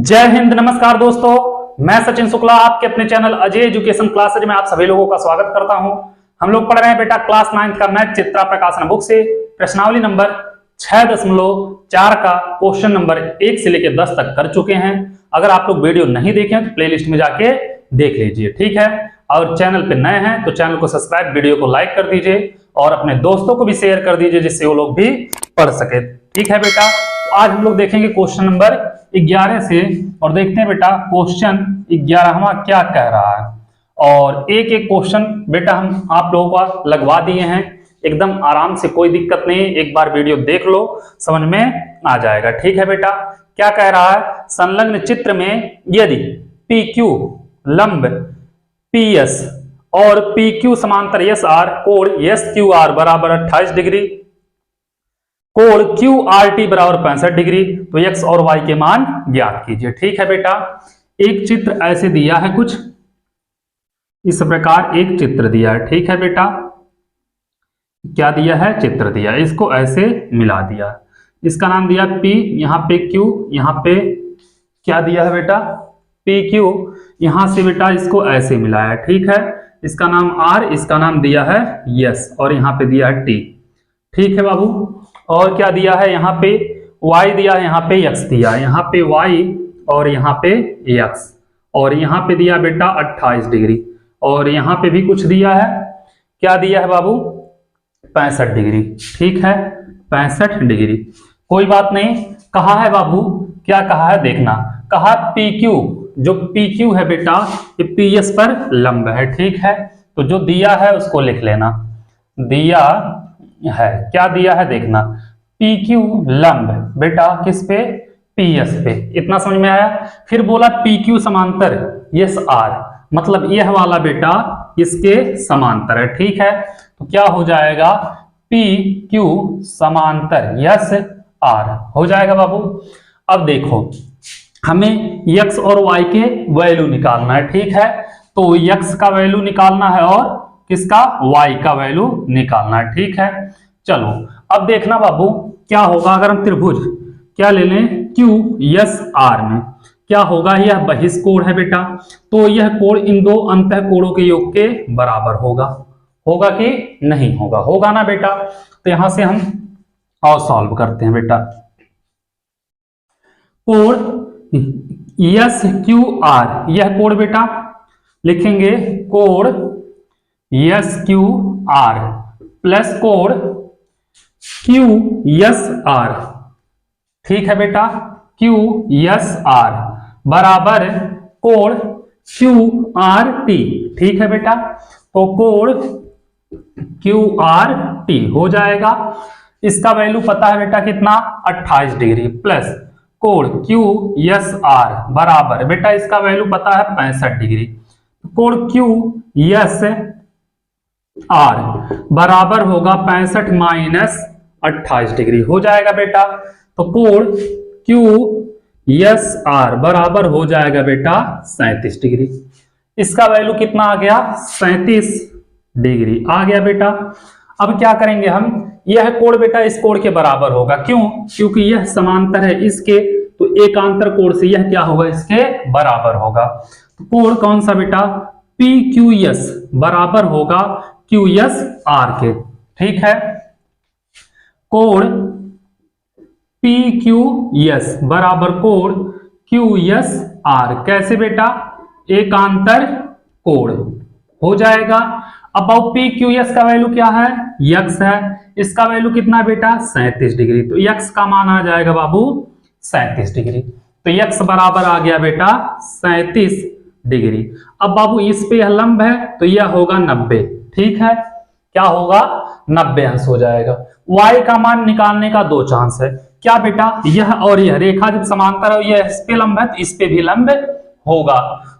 जय हिंद। नमस्कार दोस्तों, मैं सचिन शुक्ला आपके अपने चैनल अजय एजुकेशन क्लासेज में आप सभी लोगों का स्वागत करता हूं। हम लोग पढ़ रहे हैं बेटा क्लास 9 का मैथ चित्रा प्रकाशन बुक से प्रश्नावली नंबर 6.4 का क्वेश्चन नंबर 1 से लेकर 10 तक कर चुके हैं। अगर आप लोग वीडियो नहीं देखें तो प्लेलिस्ट में जाके देख लीजिए, ठीक है। और चैनल पे नए हैं तो चैनल को सब्सक्राइब, वीडियो को लाइक कर दीजिए और अपने दोस्तों को भी शेयर कर दीजिए जिससे वो लोग भी पढ़ सके, ठीक है बेटा। आज हम लोग देखेंगे क्वेश्चन नंबर 11 से और देखते हैं बेटा क्वेश्चन 11वां क्या कह रहा है। और एक एक क्वेश्चन बेटा हम आप लोगों का लगवा दिए हैं, एकदम आराम से, कोई दिक्कत नहीं। एक बार वीडियो देख लो, समझ में आ जाएगा, ठीक है बेटा। क्या कह रहा है, संलग्न चित्र में यदि PQ लंब PS और PQ समांतर SR कोण SQR बराबर 28 डिग्री, कोण QRT बराबर 65 डिग्री, तो x और y के मान ज्ञात कीजिए, ठीक है बेटा। एक चित्र ऐसे दिया है, कुछ इस प्रकार एक चित्र दिया है, ठीक है बेटा। क्या दिया है, चित्र दिया, इसको ऐसे मिला दिया, इसका नाम दिया P, यहाँ पे Q, यहाँ पे क्या दिया है बेटा PQ, यहां से बेटा इसको ऐसे मिलाया, ठीक है। इसका नाम R, इसका नाम दिया है S और यहाँ पे दिया है T, ठीक है बाबू। और क्या दिया है, यहाँ पे y दिया है, यहाँ पे x दिया है, यहाँ पे y और यहाँ पे x, और यहाँ पे दिया बेटा 28 डिग्री, और यहाँ पे भी कुछ दिया है। क्या दिया है बाबू, 65 डिग्री, ठीक है, 65 डिग्री। कोई बात नहीं, कहा है बाबू, क्या कहा है देखना, कहा PQ, जो PQ है बेटा ये PS पर लंब है, ठीक है। तो जो दिया है उसको लिख लेना, दिया है, क्या दिया है देखना, PQ लंब बेटा किस पे, PS पे, इतना समझ में आया। फिर बोला PQ समांतर SR, मतलब यह वाला बेटा इसके समांतर है, ठीक है। तो क्या हो जाएगा, PQ समांतर SR हो जाएगा बाबू। अब देखो हमें x और y के वैल्यू निकालना है, ठीक है। तो x का वैल्यू निकालना है और किसका, y का वैल्यू निकालना है, ठीक है। चलो अब देखना बाबू क्या होगा अगर हम त्रिभुज क्या ले लें QSR में, क्या होगा, यह बहिष्कोण है बेटा, तो यह कोण इन दो अंतः कोणों के योग के बराबर होगा, होगा कि नहीं होगा, होगा ना बेटा। तो यहां से हम और सॉल्व करते हैं बेटा। कोण SQR, यह कोण बेटा लिखेंगे कोण SQR प्लस कोण QSR, ठीक है बेटा, QSR बराबर कोण QRT, ठीक है बेटा। तो कोण QRT हो जाएगा, इसका वैल्यू पता है बेटा कितना, 28 डिग्री, प्लस कोण QSR बराबर बेटा इसका वैल्यू पता है 65 डिग्री, कोण QSR बराबर होगा 65 माइनस 28 डिग्री, हो जाएगा बेटा। तो कोण QSR बराबर हो जाएगा बेटा 37 डिग्री, इसका वैल्यू कितना आ गया, 37 डिग्री आ गया बेटा। अब क्या करेंगे हम, यह कोण बेटा इस कोण के बराबर होगा, क्यों, क्योंकि यह समांतर है इसके, तो एकांतर कोण से यह क्या होगा, इसके बराबर होगा। तो कोण कौन सा बेटा, PQS बराबर होगा QSR के, ठीक है। कोण PQS बराबर कोण QSR, कैसे बेटा, एकांतर कोण हो जाएगा। अब PQS का वैल्यू क्या है, x है, इसका वैल्यू कितना बेटा 37 डिग्री, तो x का मान आ जाएगा बाबू 37 डिग्री, तो x बराबर आ गया बेटा 37 डिग्री। अब बाबू इस पे यह लंब है तो यह होगा 90, ठीक है, क्या होगा 90 अंश हो जाएगा। y का मान निकालने का दो चांस है, क्या बेटा, यह और यह रेखा जब समांतर है, यह इस पे लंब है तो इस पे भी लंब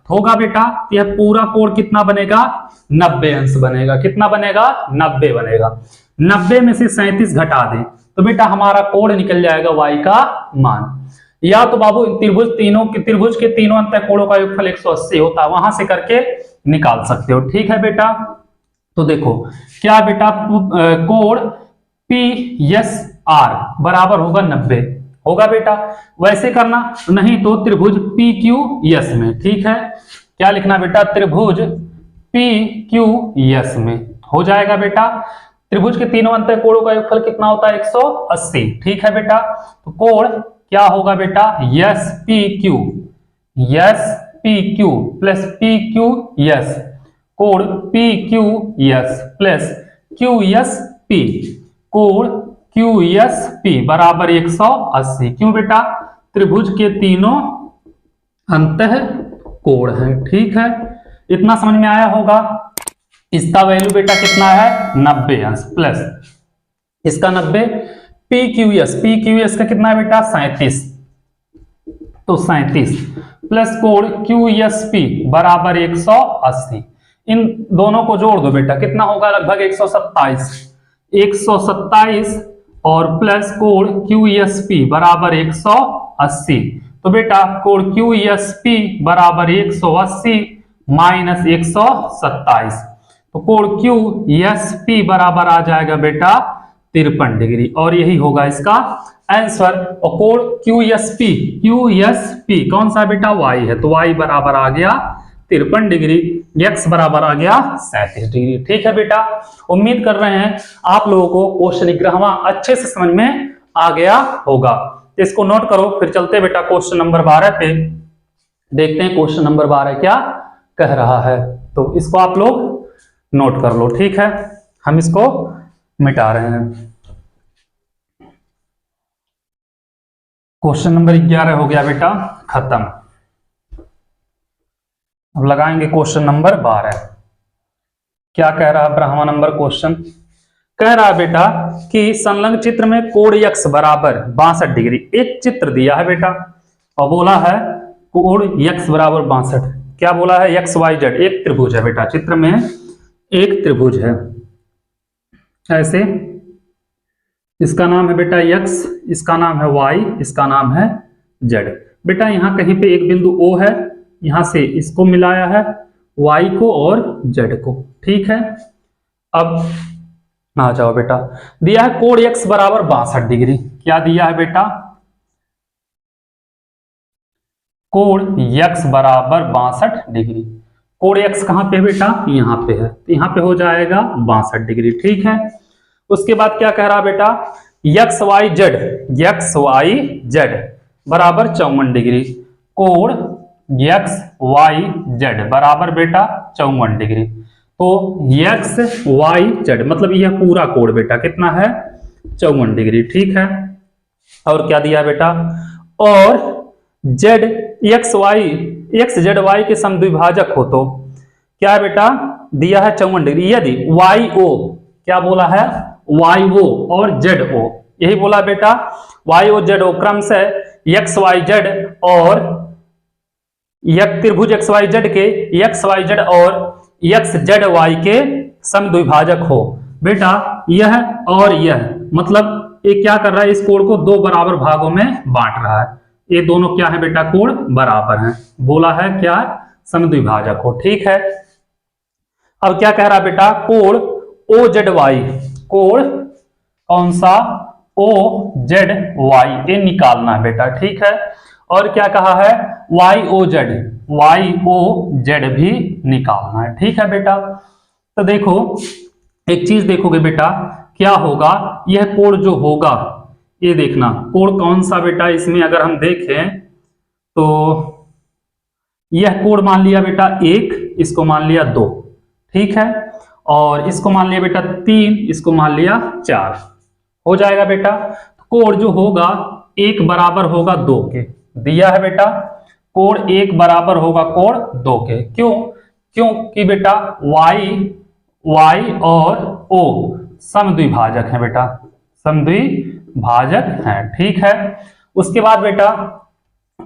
होगा बेटा। यह पूरा कोण कितना बनेगा, 90 अंश बनेगा, कितना बनेगा, 90 बनेगा। 90 में से 37 घटा दें तो बेटा हमारा कोण निकल जाएगा y का मान। या तो बाबू त्रिभुज के तीनों अंतः कोणों का योगफल 180 होता है, वहां से करके निकाल सकते हो, ठीक है बेटा। तो देखो क्या बेटा, कोण PSR बराबर होगा 90, होगा बेटा। वैसे करना, नहीं तो त्रिभुज पी क्यू एस में। ठीक है, क्या लिखना बेटा, त्रिभुज पी क्यू एस में हो जाएगा बेटा। त्रिभुज के तीनों अंत कोणों का योगफल कितना होता है, 180। ठीक है बेटा, तो कोण क्या होगा बेटा, S P Q, S P Q plus P Q S, कोण P Q S plus Q S P, कोण क्यू एस पी बराबर 180। क्यों बेटा, त्रिभुज के तीनों अंतः कोण है। ठीक है, इतना समझ में आया होगा। इसका वैल्यू बेटा कितना है, 90 अंश प्लस इसका 90, पी क्यू एस का कितना है बेटा, 37, तो 37 प्लस कोण क्यू एस पी बराबर 180। इन दोनों को जोड़ दो बेटा, कितना होगा, लगभग 127, 127 और प्लस कोण क्यू एस पी बराबर 180। तो बेटा कोण क्यू एस पी बराबर 180 माइनस 127, तो कोण क्यू एस पी बराबर आ जाएगा बेटा 53 डिग्री, और यही होगा इसका आंसर। और कोण क्यू एस पी कौन सा बेटा, वाई है, तो वाई बराबर आ गया 53 डिग्री, एक्स बराबर आ गया 37 डिग्री। ठीक है बेटा, उम्मीद कर रहे हैं आप लोगों को क्वेश्चन 11वां अच्छे से समझ में आ गया होगा। इसको नोट करो, फिर चलते बेटा क्वेश्चन नंबर 12 पे, देखते हैं क्वेश्चन नंबर 12 क्या कह रहा है। तो इसको आप लोग नोट कर लो। ठीक है, हम इसको मिटा रहे हैं। क्वेश्चन नंबर 11 हो गया बेटा खत्म। अब लगाएंगे क्वेश्चन नंबर 12। क्या कह रहा है 12वां नंबर क्वेश्चन, कह रहा है बेटा कि संलग्न चित्र में कोण x बराबर 62 डिग्री, एक चित्र दिया है बेटा और बोला है कोण x बराबर 62। क्या बोला है, एक्स वाई जेड, एक त्रिभुज है बेटा, चित्र में एक त्रिभुज है ऐसे, इसका नाम है बेटा x, इसका नाम है y, इसका नाम है z। बेटा यहाँ कहीं पे एक बिंदु O है, यहां से इसको मिलाया है y को और z को। ठीक है, अब आ जाओ बेटा, दिया है कोण x बराबर 62 डिग्री। क्या दिया है बेटा, कोण x बराबर 62 डिग्री। कोण x कहां पे बेटा, यहां पे है, तो यहां पे हो जाएगा 62 डिग्री। ठीक है, उसके बाद क्या कह रहा बेटा, एक्स वाई जेड बराबर 54 डिग्री, कोण एक्स वाई जेड बराबर बेटा 54 डिग्री। तो एक्स वाई जेड मतलब यह पूरा कोण बेटा कितना है, 54 डिग्री। ठीक है, और क्या दिया बेटा, और जेड एक्स जेड वाई के समद्विभाजक हो तो क्या है बेटा, दिया है 54 डिग्री, यदि वाई ओ, क्या बोला है, वाई ओ और जेड ओ, यही बोला बेटा, वाई ओ जेड ओ क्रमशः एक्स वाई जेड और त्रिभुज एक्स वाई जेड के एक्स वाई जेड और एक्स जेड वाई के समद्विभाजक हो। बेटा यह और यह मतलब ये क्या कर रहा है, इस कोण को दो बराबर भागों में बांट रहा है। ये दोनों क्या है बेटा, कोण बराबर हैं, बोला है क्या, समद्विभाजक हो। ठीक है, अब क्या कह रहा है बेटा, कोण ओ जेड वाई, कोण कौन सा, ओ जेड वाई, ये निकालना है बेटा। ठीक है, और क्या कहा है, वाई ओ जेड भी निकालना है। ठीक है बेटा, तो देखो एक चीज देखोगे बेटा, क्या होगा, यह कोण जो होगा, ये देखना कोण कौन सा बेटा, इसमें अगर हम देखें तो यह कोण मान लिया बेटा 1, इसको मान लिया 2। ठीक है, और इसको मान लिया बेटा 3, इसको मान लिया 4, हो जाएगा बेटा। कोण जो होगा 1 बराबर होगा 2 के, दिया है बेटा, कोण 1 बराबर होगा कोण 2 के। क्यों, क्योंकि बेटा y और o समद्विभाजक है बेटा, समद्विभाजक है। ठीक है, उसके बाद बेटा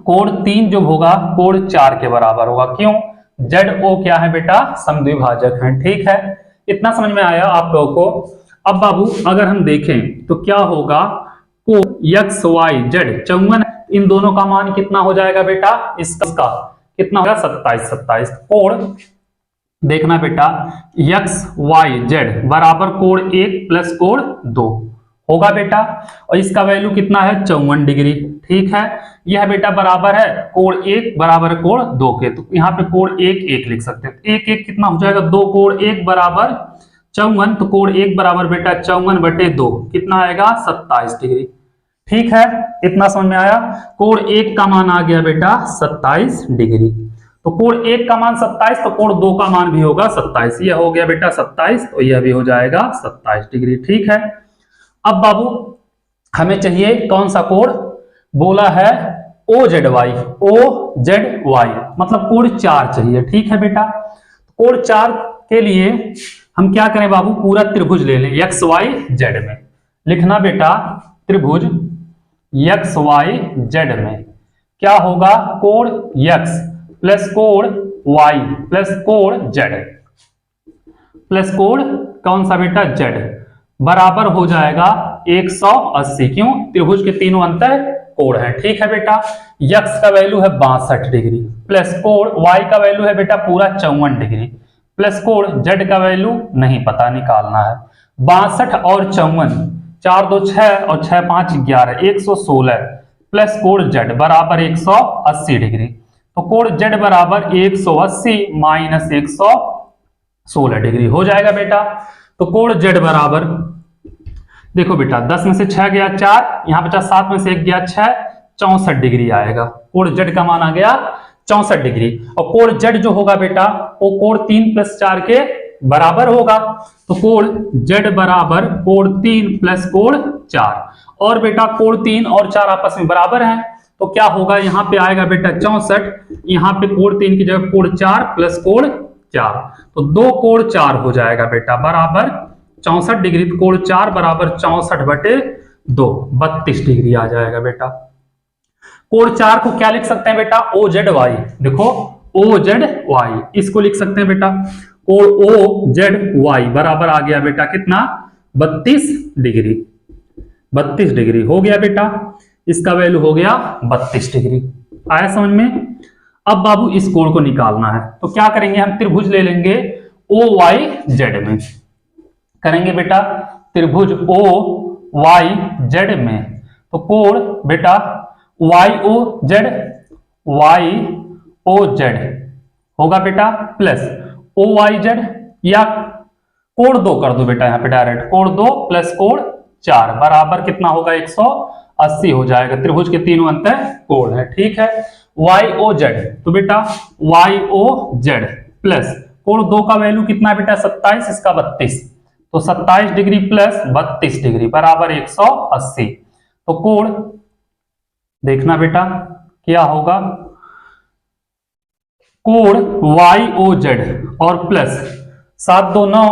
कोण 3 जो होगा कोण 4 के बराबर होगा। क्यों, ZO क्या है बेटा, समद्विभाजक है। ठीक है, इतना समझ में आया आप लोगों को। अब बाबू अगर हम देखें तो क्या होगा, कोण एक्स वाई जेड 54, इन दोनों का मान कितना हो जाएगा बेटा, इसका कितना होगा, 27। कोण देखना बेटा, एक्स वाई जेड बराबर कोण 1 प्लस कोण 2 होगा बेटा, और इसका वैल्यू कितना है, 54 डिग्री। ठीक है। यह बेटा बराबर है कोण 1 बराबर कोण 2 के, तो यहाँ पे कोण 1 1 लिख सकते हैं। 1 1 कितना हो जाएगा, 2 कोण 1 बराबर 54, तो कोण 1 बराबर बेटा 54/2 कितना आएगा 27 डिग्री। ठीक है, इतना समझ में आया। कोण 1 का मान आ गया बेटा 27 डिग्री, तो कोण 1 का मान 27, तो कोण 2 का मान भी होगा 27। यह हो गया बेटा 27, तो यह भी हो जाएगा 27 डिग्री। ठीक है, अब बाबू हमें चाहिए कौन सा कोण, बोला है OZY, OZY मतलब कोण 4 चाहिए। ठीक है बेटा, कोण 4 के लिए हम क्या करें बाबू, पूरा त्रिभुज ले लें XYZ में। लिखना बेटा त्रिभुज XYZ में क्या होगा, कोण X प्लस कोण Y प्लस कोण Z प्लस कोण कौन सा बेटा Z बराबर हो जाएगा 180। क्यों, त्रिभुज के तीनों अंतर कोण है। ठीक है बेटा, x का वैल्यू है 62 डिग्री प्लस कोण y का वैल्यू है बेटा पूरा 54 डिग्री प्लस कोण z का वैल्यू नहीं पता, निकालना है। 62 और 54, 4 2 6 और 6 5 11, 116 प्लस कोण z बराबर 180 डिग्री, तो कोण z बराबर 180 माइनस 116 डिग्री हो जाएगा बेटा। तो कोण z बराबर, देखो बेटा 10 में से 6 गया 4, यहां बचा 7 में से 1 गया 6, 64 डिग्री आएगा। कोण z का मान आ गया 64 डिग्री, और कोण z जो होगा बेटा वो कोण 3 प्लस 4 के बराबर होगा, तो कोण z बराबर कोण 3 प्लस कोण 4, और बेटा कोण 3 और 4 आपस में बराबर हैं, तो क्या होगा, यहाँ पे आएगा बेटा 64, यहाँ पे कोण 3 की जगह कोण 4 प्लस कोण 4, तो 2 कोण 4 हो जाएगा बेटा बराबर 64 डिग्री, तो कोण 4 बराबर 64/2 32 डिग्री आ जाएगा बेटा। कोण 4 को क्या लिख सकते हैं बेटा, OZY, देखो OZY इसको लिख सकते हैं बेटा, कोण OZY बराबर आ गया बेटा कितना 32 डिग्री, 32 डिग्री हो गया बेटा, इसका वैल्यू हो गया 32 डिग्री। आया समझ में। अब बाबू इस कोण को निकालना है, तो क्या करेंगे, हम त्रिभुज ले लेंगे OYZ में, करेंगे बेटा त्रिभुज OYZ में, तो कोण बेटा YOZ होगा बेटा प्लस OYZ, या कोण 2 कर दो बेटा यहाँ पे डायरेक्ट, कोण 2 प्लस कोण 4 बराबर कितना होगा 180 हो जाएगा। त्रिभुज के तीनों अंतर कोण है। ठीक है, YOZ, तो बेटा YOZ प्लस कोण 2 का वैल्यू कितना है बेटा 27, इसका 32, तो 27 डिग्री प्लस 32 डिग्री बराबर 180, तो कोण देखना बेटा क्या होगा, कोण YOZ और प्लस 7 2 9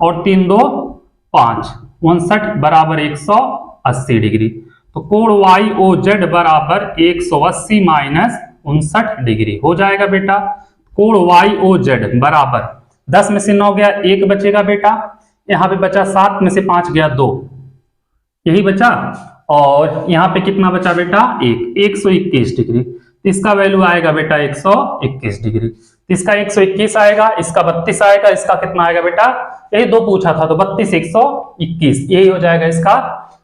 और 3 2 5 59 बराबर 180 डिग्री, तो कोण YOZ बराबर 180 माइनस 59 डिग्री हो जाएगा बेटा। कोण YOZ बराबर 10 में से 9 गया 1 बचेगा बेटा, यहाँ पे बचा 7 में से 5 गया 2, यही बचा, और यहाँ पे कितना बचा बेटा 121 डिग्री, तो इसका वैल्यू आएगा बेटा 121 डिग्री, इसका 121 आएगा, इसका 32 आएगा, इसका कितना आएगा बेटा, यही 2 पूछा था, तो 32 121 यही हो जाएगा इसका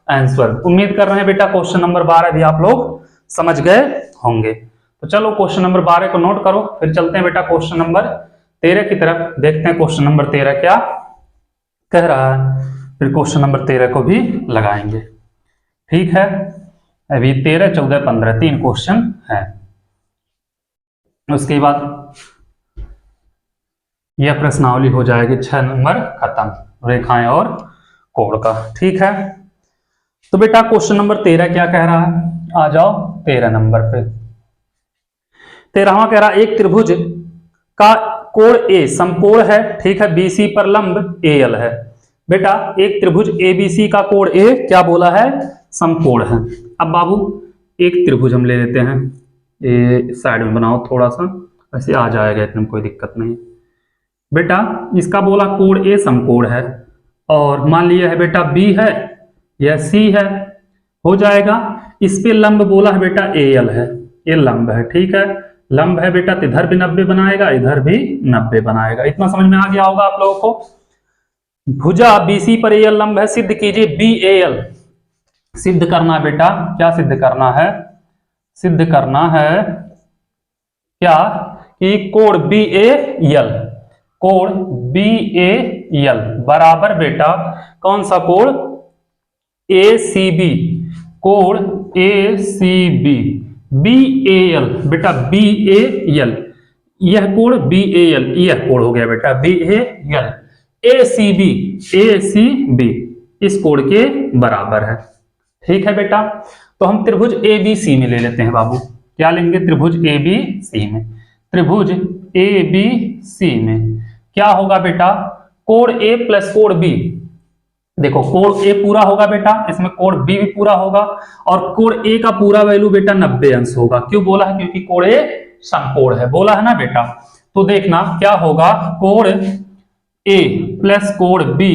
आंसर। उम्मीद कर रहे हैं बेटा क्वेश्चन नंबर 12 भी आप लोग समझ गए होंगे। तो चलो क्वेश्चन नंबर 12 को नोट करो, फिर चलते हैं बेटा क्वेश्चन नंबर 13 की तरफ, देखते हैं क्वेश्चन नंबर 13 क्या कह रहा है, फिर क्वेश्चन नंबर 13 को भी लगाएंगे। ठीक है, अभी 13 14 15 3 क्वेश्चन है, उसके बाद यह प्रश्नावली हो जाएगी 6 नंबर खत्म, रेखाएं और कोण का। ठीक है, तो बेटा क्वेश्चन नंबर 13 क्या कह रहा है, आ जाओ 13 नंबर पे। 13वां कह रहा है एक त्रिभुज का कोण A समकोण है, ठीक है, BC पर लंब AL है। बेटा एक त्रिभुज ABC का कोण A क्या बोला है, समकोण है। अब बाबू एक त्रिभुज हम ले लेते हैं, ये साइड में बनाओ थोड़ा सा, ऐसे आ जाएगा, इतने में कोई दिक्कत नहीं। बेटा इसका बोला कोण A समकोण है, और मान लिया है बेटा B है या C है, हो जाएगा। इस पे लंब बोला है बेटा AL है, ये लंब है, ठीक है, लंब है बेटा, तो इधर भी 90 बनाएगा, इधर भी 90 बनाएगा। इतना समझ में आ गया होगा आप लोगों को। भुजा BC पर AL लंब है, सिद्ध कीजिए BAL। सिद्ध करना है बेटा, क्या सिद्ध करना है, सिद्ध करना है क्या कि कोण BAL, कोण BAL बराबर बेटा कौन सा कोण ACB, कोण ACB BAL बेटा BAL, यह कोण BAL, यह कोण हो गया बेटा BAL, ACB इस कोण के बराबर है। ठीक है बेटा, तो हम त्रिभुज ABC में ले लेते हैं बाबू। क्या लेंगे? त्रिभुज ABC में। त्रिभुज ABC में क्या होगा बेटा? कोण A प्लस कोण B। देखो कोण A पूरा होगा बेटा, इसमें कोण B भी पूरा होगा, और कोण A का पूरा वैल्यू बेटा 90 अंश होगा। क्यों बोला है? क्योंकि कोण A समकोण है, बोला है ना बेटा। तो देखना क्या होगा, कोण A प्लस कोण B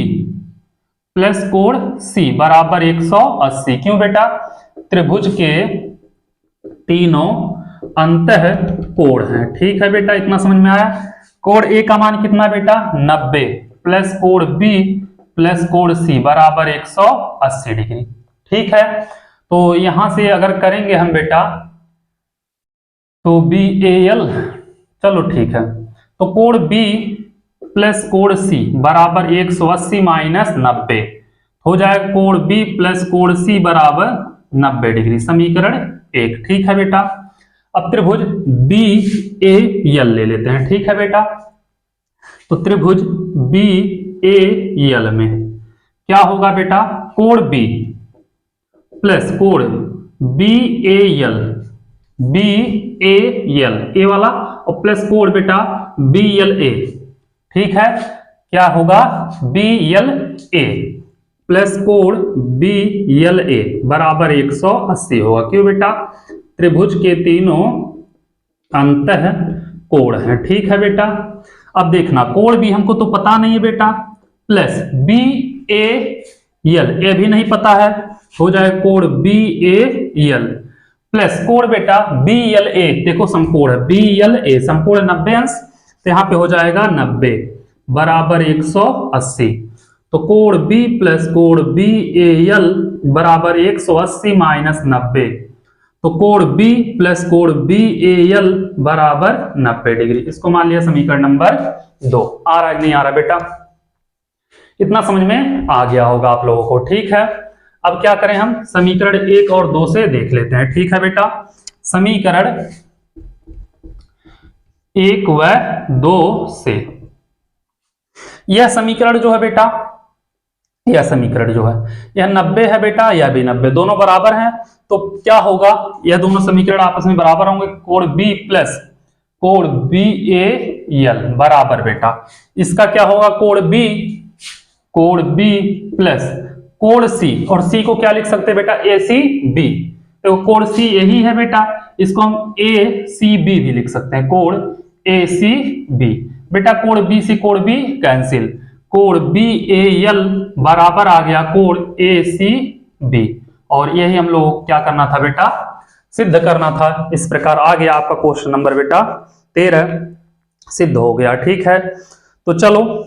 प्लस कोण C बराबर 180। क्यों बेटा? त्रिभुज के तीनों अंतः कोण हैं। ठीक है बेटा, इतना समझ में आया। कोण A का मान कितना बेटा? 90 प्लस कोण B प्लस कोण C बराबर 180 डिग्री। ठीक है, तो यहां से अगर करेंगे हम बेटा तो BAL, चलो ठीक है, तो कोण B प्लस कोण C बराबर 180 माइनस 90 हो जाएगा कोण B प्लस कोण C बराबर 90 डिग्री, समीकरण 1। ठीक है बेटा, अब त्रिभुज BAL ले लेते हैं। ठीक है बेटा, तो त्रिभुज BAL में क्या होगा बेटा? कोण B प्लस कोण BAL A वाला और प्लस कोण बेटा BLA। ठीक है, क्या होगा? BLA प्लस कोण BLA बराबर 180 होगा। क्यों बेटा? त्रिभुज के तीनों अंतः कोण है। ठीक है बेटा, अब देखना कोण B हमको तो पता नहीं है बेटा, प्लस BAL ए भी नहीं पता है, हो जाए कोण BAL प्लस कोण बेटा BLA, देखो समकोण है BLA, समकोण 90 अंश, तो यहां पे हो जाएगा 90 बराबर 180। तो कोण B प्लस कोण BAL बराबर 180 माइनस 90, तो कोण B प्लस कोण BAL बराबर 90 डिग्री। इसको मान लिया समीकरण नंबर 2। आ रहा है नहीं आ रहा बेटा? इतना समझ में आ गया होगा आप लोगों को। ठीक है, अब क्या करें हम? समीकरण 1 और 2 से देख लेते हैं। ठीक है बेटा, समीकरण 1 व 2 से यह समीकरण जो है बेटा, यह समीकरण जो है यह 90 है बेटा, यह भी 90, दोनों बराबर हैं। तो क्या होगा? यह दोनों समीकरण आपस में बराबर होंगे। कोण B प्लस कोण BAL बराबर बेटा इसका क्या होगा? कोण B प्लस कोण C, और C को क्या लिख सकते हैं बेटा? ACB। तो कोण C यही है बेटा, इसको हम ACB भी लिख सकते हैं, कोण ACB। बेटा कोण BC कोण B कैंसिल, कोण BAL बराबर आ गया कोण ACB, और यही हम लोग क्या करना था बेटा? सिद्ध करना था। इस प्रकार आ गया आपका क्वेश्चन नंबर बेटा 13 सिद्ध हो गया। ठीक है, तो चलो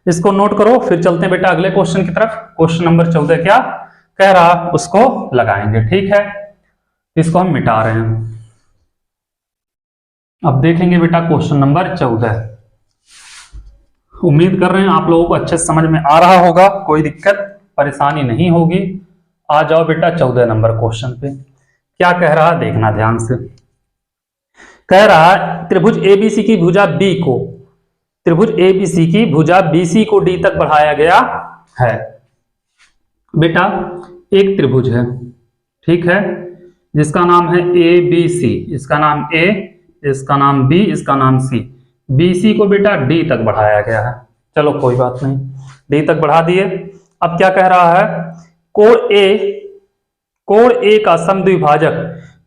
इसको नोट करो, फिर चलते हैं बेटा अगले क्वेश्चन की तरफ। क्वेश्चन नंबर 14 क्या कह रहा उसको लगाएंगे। ठीक है, इसको हम मिटा रहे हैं। अब देखेंगे बेटा क्वेश्चन नंबर 14। उम्मीद कर रहे हैं आप लोगों को अच्छे से समझ में आ रहा होगा, कोई दिक्कत परेशानी नहीं होगी। आ जाओ बेटा 14 नंबर क्वेश्चन पे। क्या कह रहा है देखना ध्यान से। कह रहा है त्रिभुज ABC की भुजा B को, त्रिभुज ABC की भुजा BC को D तक बढ़ाया गया है। बेटा एक त्रिभुज है, ठीक है, जिसका नाम है ABC, इसका नाम A, इसका नाम B, इसका नाम C। BC को बेटा D तक बढ़ाया गया है। चलो कोई बात नहीं, D तक बढ़ा दिए। अब क्या कह रहा है? कोण A का समद्विभाजक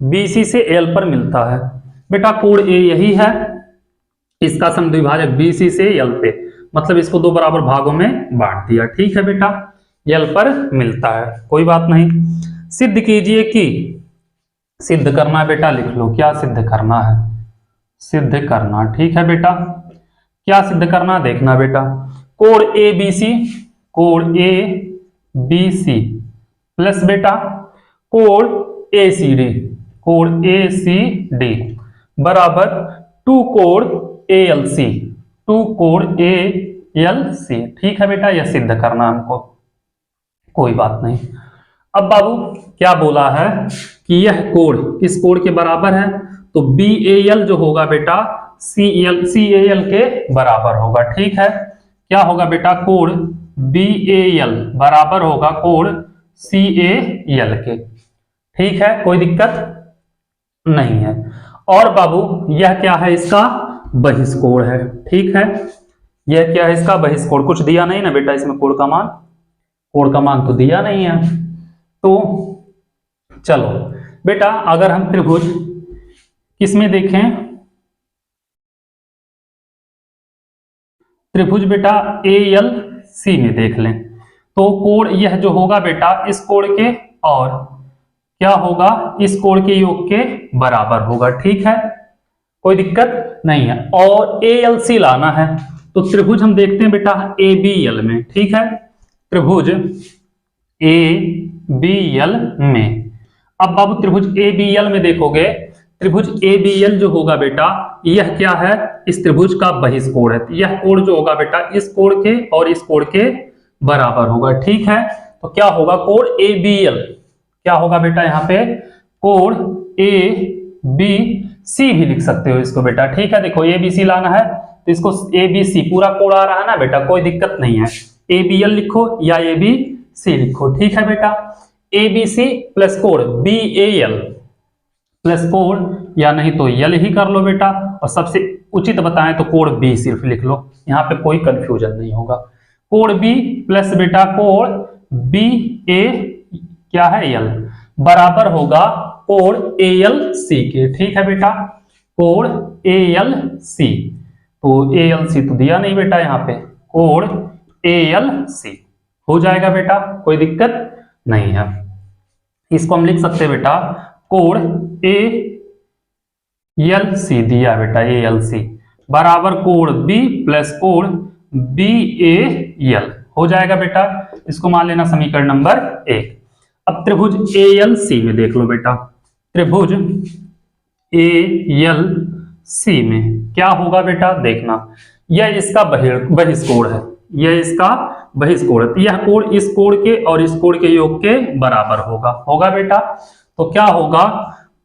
BC से L पर मिलता है। बेटा कोण A यही है, इसका समद्विभाजक BC से L पे, मतलब इसको दो बराबर भागों में बांट दिया। ठीक है बेटा, L पर मिलता है, कोई बात नहीं। सिद्ध कीजिए कि, सिद्ध करना है बेटा, लिख लो क्या सिद्ध करना है, सिद्ध करना। ठीक है बेटा, क्या सिद्ध करना देखना बेटा। कोण ABC, कोण ABC प्लस बेटा कोण ACD, कोड ACD बराबर 2 कोड ALC, 2 कोड ALC। ठीक है बेटा, यह सिद्ध करना हमको, कोई बात नहीं। अब बाबू क्या बोला है कि यह कोड किस कोड के बराबर है, तो BAL जो होगा बेटा CAL के बराबर होगा। ठीक है, क्या होगा बेटा, कोड BAL बराबर होगा कोड CAL के। ठीक है, कोई दिक्कत नहीं है। और बाबू यह क्या है, इसका बहिष्कोण है। ठीक है, यह क्या है, इसका बहिष्कोण। कुछ दिया नहीं ना बेटा इसमें, कोड का मान तो दिया नहीं है। तो चलो बेटा, अगर हम त्रिभुज किसमें देखें, त्रिभुज बेटा ALC में देख लें, तो कोण यह जो होगा बेटा इस कोण के और क्या होगा, इस कोण के योग के बराबर होगा। ठीक है, कोई दिक्कत नहीं है। और ALC लाना है, तो त्रिभुज हम देखते हैं बेटा ABL में। ठीक है, त्रिभुज ABL में, अब बाबू त्रिभुज ABL में देखोगे, त्रिभुज ABL जो होगा बेटा यह क्या है, इस त्रिभुज का बहिष्कोण है। यह कोण जो होगा बेटा इस कोण के और इस कोण के बराबर होगा। ठीक है, तो क्या होगा, कोण ABL क्या होगा बेटा, यहाँ पे कोण ABC भी लिख सकते हो इसको बेटा। ठीक है, देखो ABC लाना है तो इसको ABC पूरा कोण आ रहा है ना बेटा, कोई दिक्कत नहीं है। ABL लिखो या ABC लिखो। ठीक है बेटा, ABC प्लस कोण BAL प्लस कोण, या नहीं तो यल ही कर लो बेटा, और सबसे उचित बताएं तो कोण B सिर्फ लिख लो, यहाँ पे कोई कंफ्यूजन नहीं होगा। कोण B प्लस बेटा कोण BA क्या है यल बराबर होगा कोण ALC के। ठीक है बेटा, कोण ALC, तो ALC तो दिया नहीं बेटा यहाँ पे, कोण ALC हो जाएगा बेटा, कोई दिक्कत नहीं है। इसको हम लिख सकते हैं बेटा कोण ALC दिया बेटा, ALC बराबर कोण B प्लस कोण BAL हो जाएगा बेटा। इसको मान लेना समीकरण नंबर 1। अब त्रिभुज ALC में देख लो बेटा, त्रिभुज ALC में क्या होगा बेटा, देखना यह इसका बहिष्कोण है, यह इसका बहिष्कोण है। यह कोण इस कोण के और इस कोण के योग के बराबर होगा बेटा। तो क्या होगा,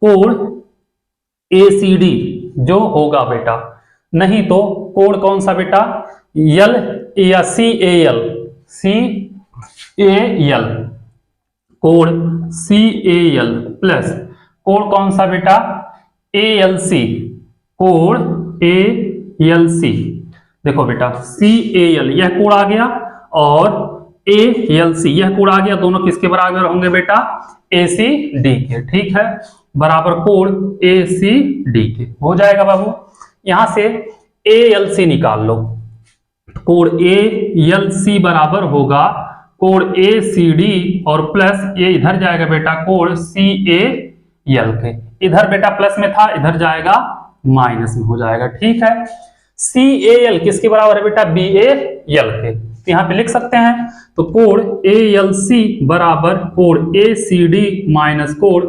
कोण ACD जो होगा बेटा, नहीं तो कोण कौन सा बेटा, यल या CAL, कोण CAL प्लस कोण कौन सा बेटा ALC, कोण ALC। देखो बेटा CAL यह कोण आ गया और ALC यह कोण आ गया, दोनों किसके बराबर होंगे बेटा, ACD के। ठीक है, बराबर कोण ACD के हो जाएगा बाबू। यहां से ALC निकाल लो, कोण ALC बराबर होगा कोण ACD और प्लस ये इधर जाएगा बेटा कोण CAL के। इधर बेटा प्लस में था, इधर जाएगा माइनस में हो जाएगा। ठीक है, CAL किसके बराबर है बेटा, BAL के, तो यहां पे लिख सकते हैं। तो कोण ALC बराबर कोण ACD माइनस कोण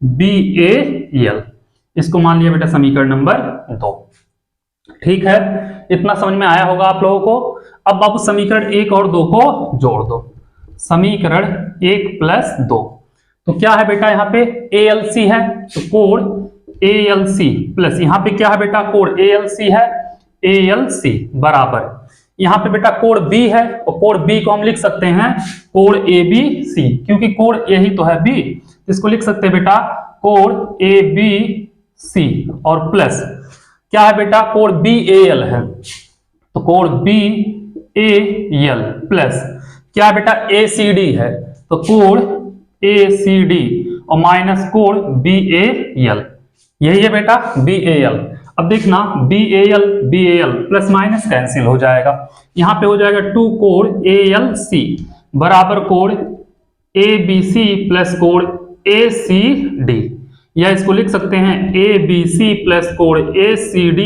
BAL, इसको मान लिया बेटा समीकरण नंबर 2। ठीक है, इतना समझ में आया होगा आप लोगों को। अब बाबू समीकरण 1 और 2 को जोड़ दो, समीकरण 1 प्लस 2, तो क्या है बेटा, यहाँ पे ALC है तो कोण ALC प्लस यहाँ पे क्या है बेटा, कोण ALC है, ALC बराबर यहाँ पे बेटा कोण B है और कोण B को हम लिख सकते हैं कोण ABC, क्योंकि कोण यही तो है B, इसको लिख सकते हैं बेटा कोण ABC और प्लस क्या है बेटा, कोण BAL है तो कोण BAL प्लस क्या है बेटा ACD है तो कोण ACD और माइनस कोण BAL, यही है बेटा BAL। अब देखना BAL प्लस माइनस कैंसिल हो जाएगा, यहां पे हो जाएगा 2 कोण ALC बराबर कोण ABC प्लस कोण ACD, या इसको लिख सकते हैं ABC प्लस कोण ACD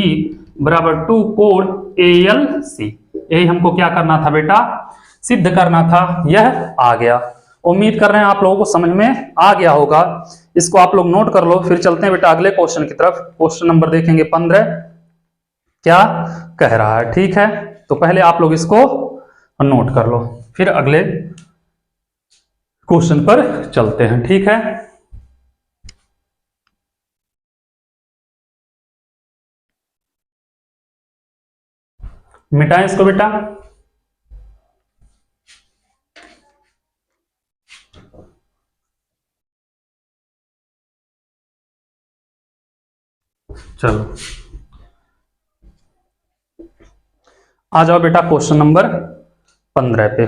बराबर 2 कोण ALC। यही हमको क्या करना था बेटा, सिद्ध करना था। यह आ गया, उम्मीद कर रहे हैं आप लोगों को समझ में आ गया होगा। इसको आप लोग नोट कर लो, फिर चलते हैं बेटा अगले क्वेश्चन की तरफ। क्वेश्चन नंबर देखेंगे 15 क्या कह रहा है। ठीक है, तो पहले आप लोग इसको नोट कर लो, फिर अगले क्वेश्चन पर चलते हैं। ठीक है, मिटाएं इसको बेटा। चलो आ जाओ बेटा क्वेश्चन नंबर 15 पे।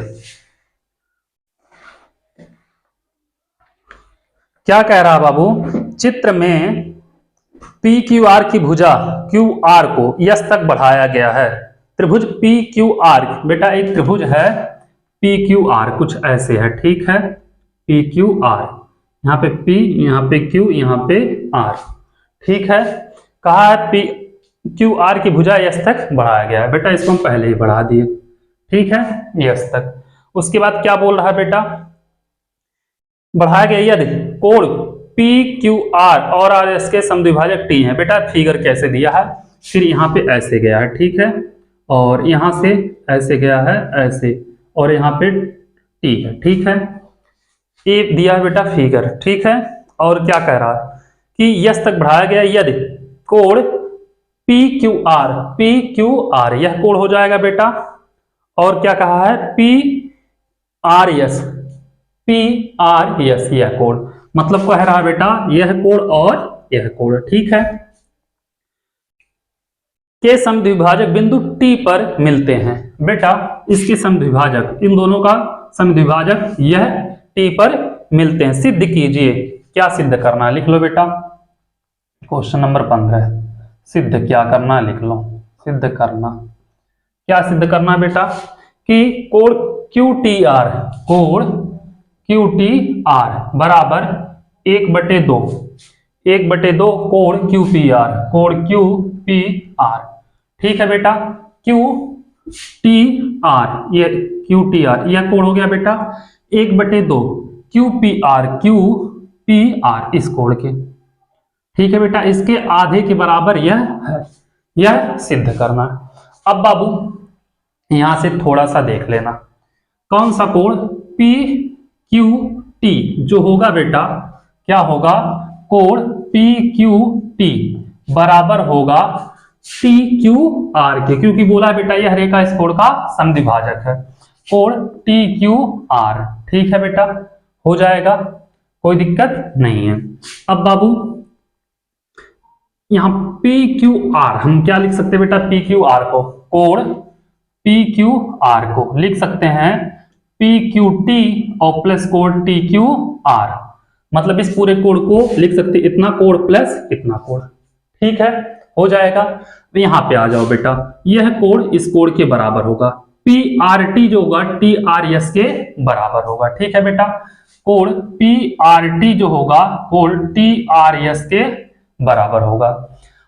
क्या कह रहा बाबू, चित्र में पी क्यू आर की भुजा क्यू आर को यस तक बढ़ाया गया है। त्रिभुज पी क्यू आर, बेटा एक त्रिभुज है पी क्यू आर, कुछ ऐसे है। ठीक है, पी क्यू आर, यहाँ पे पी, यहाँ पे क्यू, यहाँ पे आर। ठीक है, कहा है पी क्यू आर की भुजा यस तक बढ़ाया गया है। बेटा इसको हम पहले ही बढ़ा दिए। ठीक है, यस तक। उसके बाद क्या बोल रहा है बेटा, बढ़ाया गया यदि कोण पी क्यू आर और आर एस के समद्विभाजक टी है। बेटा फिगर कैसे दिया है, फिर यहाँ पे ऐसे गया है। ठीक है, और यहां से ऐसे गया है, ऐसे, और यहाँ पे टी है। ठीक है, ये दिया है बेटा फिगर। ठीक है, और क्या कह रहा है कि यस तक बढ़ाया गया यदि कोण पी क्यू आर यह कोण हो जाएगा बेटा। और क्या कहा है, पी आर एस यह कोण, मतलब कह रहा है बेटा यह कोण और यह कोण। ठीक है, के समद्विभाजक बिंदु टी पर मिलते हैं। बेटा इसके समद्विभाजक, इन दोनों का समद्विभाजक यह टी पर मिलते हैं। सिद्ध कीजिए। क्या सिद्ध करना है, लिख लो बेटा। क्वेश्चन नंबर 15, सिद्ध क्या करना है, लिख लो। सिद्ध करना, क्या सिद्ध करना है बेटा, कि कोण क्यू टी आर, कोण क्यू टी आर बराबर 1/2 कोण क्यू पी आर, कोण क्यू पी आर। ठीक है बेटा, क्यू टी आर, ये क्यू टी आर यह कोण हो गया बेटा 1/2 क्यू पी आर इस कोण के। ठीक है बेटा, इसके आधे के बराबर यह है, यह सिद्ध करना। अब बाबू यहां से थोड़ा सा देख लेना, कौन सा कोण पी क्यू टी जो होगा बेटा, क्या होगा, कोण पी क्यू टी बराबर होगा टी क्यू आर के, क्योंकि बोला बेटा यह रेखा इस कोण का समद्विभाजक है, कोण टी क्यू आर। ठीक है बेटा, हो जाएगा, कोई दिक्कत नहीं है। अब बाबू यहां पी क्यू आर हम क्या लिख सकते हैं बेटा, पी क्यू आर को, कोण पी क्यू आर को लिख सकते हैं पी क्यू टी और प्लस कोण टी क्यू आर, मतलब इस पूरे कोण को लिख सकते इतना कोण प्लस इतना कोण। ठीक है, हो जाएगा। तो यहां पे आ जाओ बेटा, यह कोण इस कोण के बराबर होगा, पी आर टी जो होगा टी आर एस के बराबर होगा। ठीक है बेटा, कोण पी आर टी जो होगा कोण टी आर एस के बराबर होगा,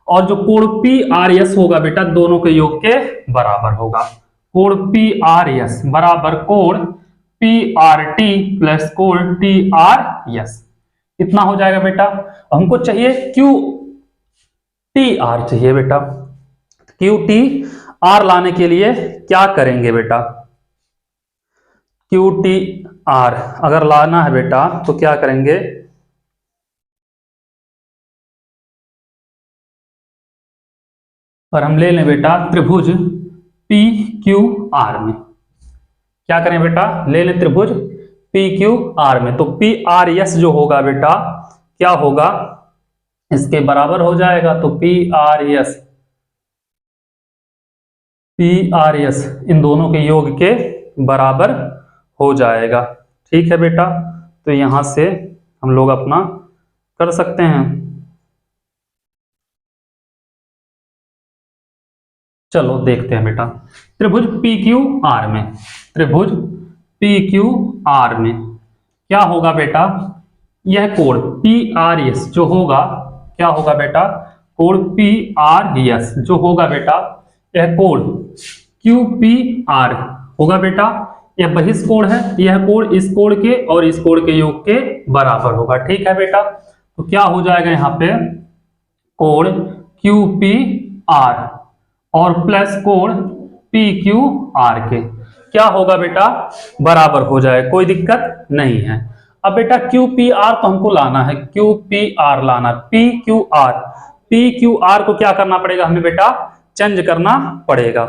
और जो कोण पी आर एस होगा बेटा दोनों के योग के बराबर होगा। कोण पी आर एस बराबर कोण पी आर टी प्लस कोण टी आर एस, इतना हो जाएगा बेटा। हमको चाहिए क्यू टी आर चाहिए बेटा, क्यू टी आर लाने के लिए क्या करेंगे बेटा, क्यू टी आर अगर लाना है बेटा तो क्या करेंगे, और हम ले लें बेटा त्रिभुज पी क्यू आर में, क्या करें बेटा, ले लें त्रिभुज पी क्यू आर में, तो पी आर एस जो होगा बेटा क्या होगा, इसके बराबर हो जाएगा, तो पी आर एस इन दोनों के योग के बराबर हो जाएगा। ठीक है बेटा, तो यहां से हम लोग अपना कर सकते हैं। चलो देखते हैं बेटा, त्रिभुज पी क्यू आर में, त्रिभुज पी क्यू आर में क्या होगा बेटा, यह कोण पी आर एस जो होगा क्या होगा बेटा, कोण पी आर एस जो होगा बेटा यह कोण क्यू पी आर होगा बेटा, यह बहिष कोण है, यह कोण इस कोण के और इस कोण के योग के बराबर होगा। ठीक है बेटा, तो क्या हो जाएगा यहाँ पे कोड QPR और प्लस कोड PQR के क्या होगा बेटा बराबर हो जाए, कोई दिक्कत नहीं है। अब बेटा QPR तो हमको लाना है, QPR लाना, PQR को क्या करना पड़ेगा हमें बेटा चेंज करना पड़ेगा।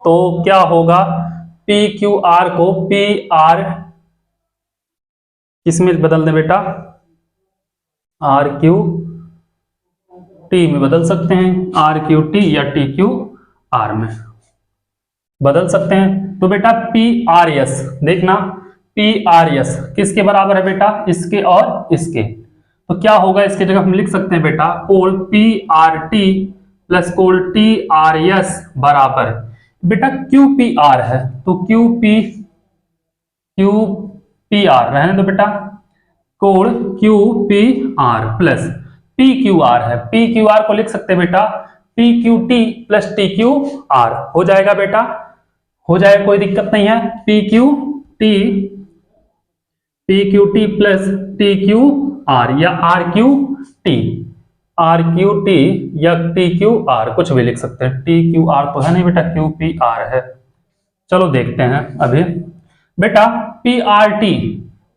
तो क्या होगा PQR को PR किसमें बदल दें बेटा, RQT में बदल सकते हैं, RQT या TQR में बदल सकते हैं। तो बेटा PRS देखना, PRS किसके बराबर है बेटा, इसके और इसके। तो क्या होगा इसके जगह हम लिख सकते हैं बेटा code PRT plus code TRS बराबर बेटा QPR है, तो QPR रहने दो बेटा, कोड QPR प्लस PQR है, PQR को लिख सकते हैं बेटा PQT प्लस TQR हो जाएगा बेटा, हो जाएगा कोई दिक्कत नहीं है। PQT प्लस TQR या RQT या TQR कुछ भी लिख सकते हैं, TQR तो है नहीं बेटा QPR है। चलो देखते हैं अभी बेटा PRT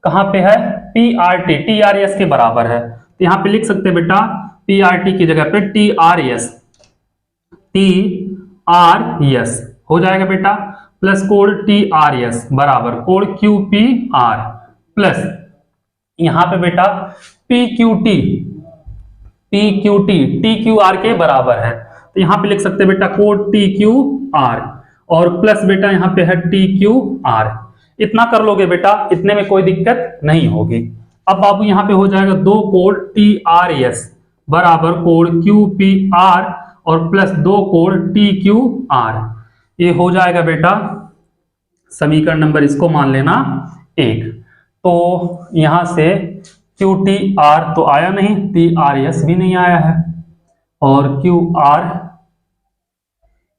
कहां पे है, PRT TRS के बराबर है, तो यहां पे लिख सकते हैं बेटा PRT की जगह पे TRS हो जाएगा बेटा प्लस कोड TRS बराबर कोड QPR प्लस यहां पे बेटा PQT TQR के बराबर है, तो यहां पे लिख सकते हैं बेटा कोड TQR और प्लस बेटा यहां पे है TQR। इतना कर लोगे बेटा, इतने में कोई दिक्कत नहीं होगी। अब बाबू यहां पे हो जाएगा दो कोड TRS बराबर कोड QPR और प्लस दो कोड TQR, ये हो जाएगा बेटा समीकरण नंबर, इसको मान लेना 1। तो यहां से QTR तो आया नहीं, TRS भी नहीं आया है और QR,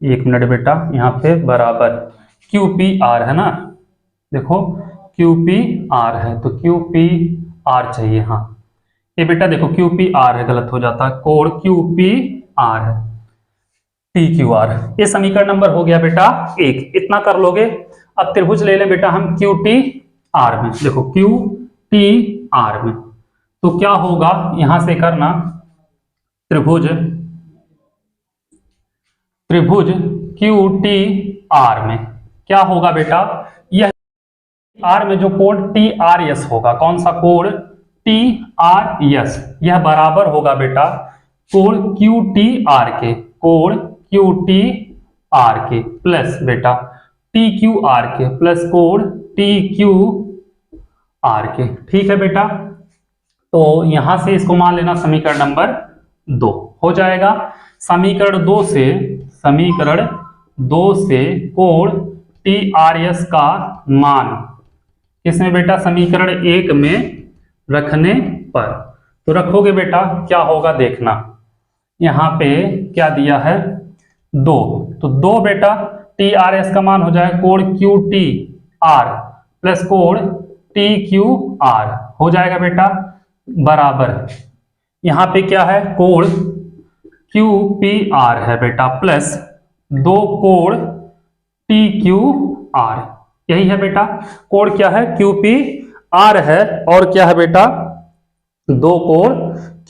एक मिनट बेटा यहां पे बराबर QPR है ना, देखो QPR है तो QPR चाहिए, हाँ ये बेटा देखो QPR है, गलत हो जाता है, कोड QPR है TQR, ये समीकरण नंबर हो गया बेटा 1। इतना कर लोगे। अब त्रिभुज ले लें बेटा हम QTR में, देखो QTR में तो क्या होगा यहां से करना त्रिभुज QTR में क्या होगा बेटा, यह R में जो कोड TRS होगा, कौन सा कोड TRS, यह बराबर होगा बेटा कोड QTR के, कोड QTR के प्लस बेटा TQR के प्लस कोड TQR के। ठीक है बेटा, तो यहां से इसको मान लेना समीकरण नंबर 2 हो जाएगा। समीकरण 2 से कोड TRS का मान किसमें बेटा, समीकरण 1 में रखने पर, तो रखोगे बेटा क्या होगा देखना, यहां पे क्या दिया है 2, तो 2 बेटा TRS का मान हो जाएगा code QTR plus code TQR हो जाएगा बेटा बराबर, यहां पे क्या है कोड QPR है बेटा प्लस 2 कोड TQR, यही है बेटा कोड क्या है QPR है और क्या है बेटा 2 कोड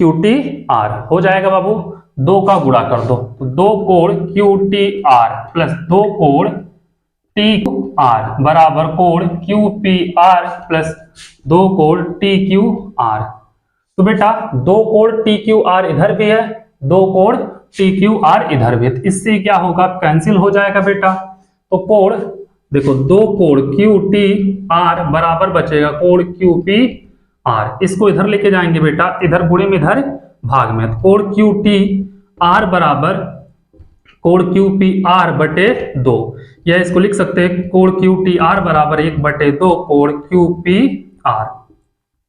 QTR हो जाएगा बाबू, 2 का गुणा कर दो तो 2 code QTR plus 2 code TQR बराबर code QPR plus 2 code TQR। तो बेटा 2 कोड TQR इधर भी है, 2 कोड TQR इधर भी है, तो इससे क्या होगा कैंसिल हो जाएगा बेटा। तो कोड देखो 2 कोड QTR बराबर बचेगा कोड QPR, इसको इधर लेके जाएंगे बेटा, इधर गुणे में इधर भाग में, तो कोड QTR बराबर कोड QPR बटे 2, या इसको लिख सकते हैं कोड QTR बराबर 1/2 कोड QPR।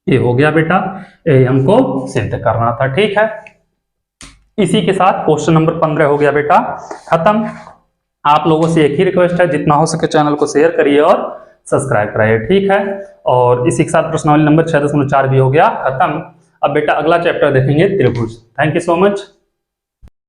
ये हो गया बेटा, ये हमको सिद्ध करना था। ठीक है, इसी के साथ क्वेश्चन नंबर 15 हो गया बेटा खत्म। आप लोगों से एक ही रिक्वेस्ट है, जितना हो सके चैनल को शेयर करिए और सब्सक्राइब कराइए। ठीक है, और इसी के साथ प्रश्नावली नंबर 6.4 भी हो गया खत्म। अब बेटा अगला चैप्टर देखेंगे त्रिभुज। Thank you so much.